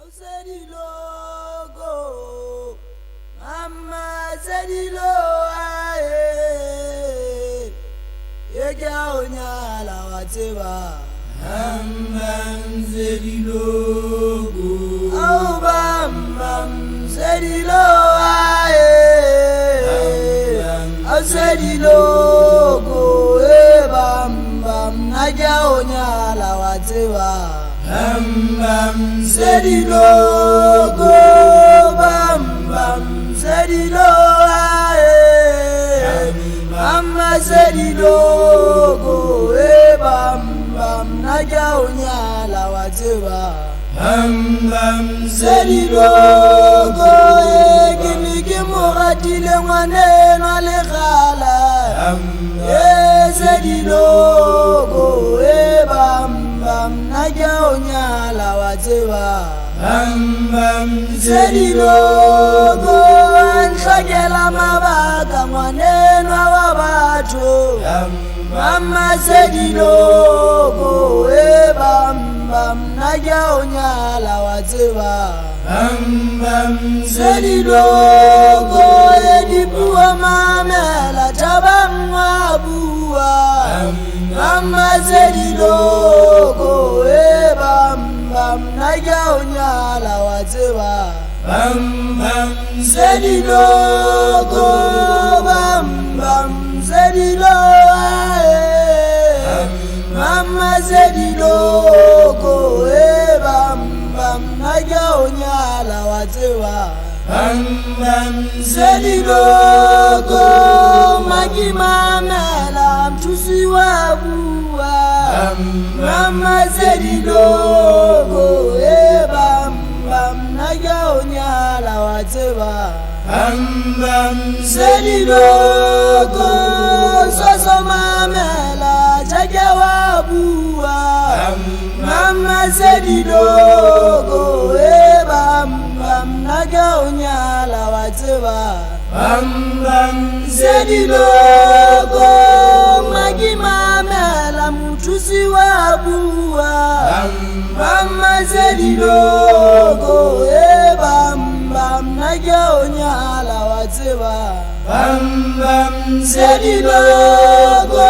Zedi logo, Mama Zedi lo aye, Yega onyala wateba. Mama Zedi logo, Oh Mama Zedi lo aye, Oh Zedi logo, Bam Bam Naja onyala wateba. Bam Zedi logo, Bam Bam Zedi lo aye, Mama Zedi logo, Bam Bam Naja onyala wateba. Bam Zedi logo, Gimi gimuratile mwane na legala. Zedi logo, Bam Bam Naja onyala wateba. Bam Zedi logo, Nhlakela mabaka mwanenwa wabatho. Mama Zedi logo, Bam Bam Naja onyala wateba. Bam Zedi logo, Edibuwa mamela tabangwa buwa. Mama Zedi logo, Bam Bam Naja onyala wateba. Bam Zedi logo, Bam Bam Zedi lo aye, Mama Zedi logo, Bam Bam Naja onyala wateba. Bam Zedi logo, Magi mamela mtusi wabuwa. Mama Zedi logo, Bam Bam Naja onyala wateba. Bam Zedi logo, Soso mamela chake wabuwa. Mama Zedi logo, Bam Bam Naja onyala wateba. Bam Zedi logo, Magi mamela mtusi wabuwa. Mama Zedi logo, Bam Bam Naja onyala wateba. Bam Zedi logo,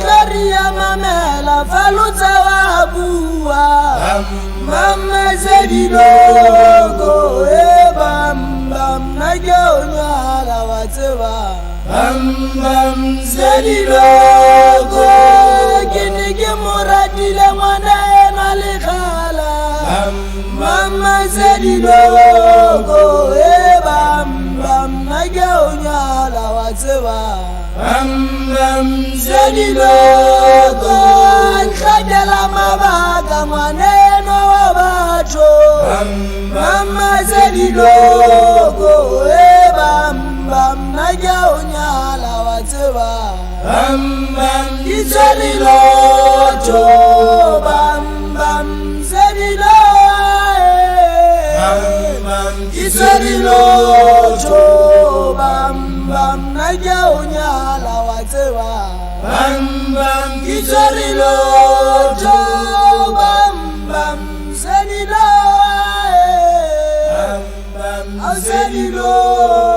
Gloria mamela faluta wabuwa. Mama Zedi logo, Bam Bam Naja onyala wateba. Bam Zedi logo, Kini gimuratile mwana ena lekhala. Mama Zedi logo, Bam Bam Naja onyala wateba. Bam Zedi logo, Nhlakela mabaka mwanenwa wabatho. Mama Zedi logo, Bam Bam Naja onyala wateba. Zedi logo, Bam Bam Zedi lo aye, Zedi logo, Bam Bam Naja onyala wateba. Zedi logo, Bam Bam Zedi lo aye, Zedi logo.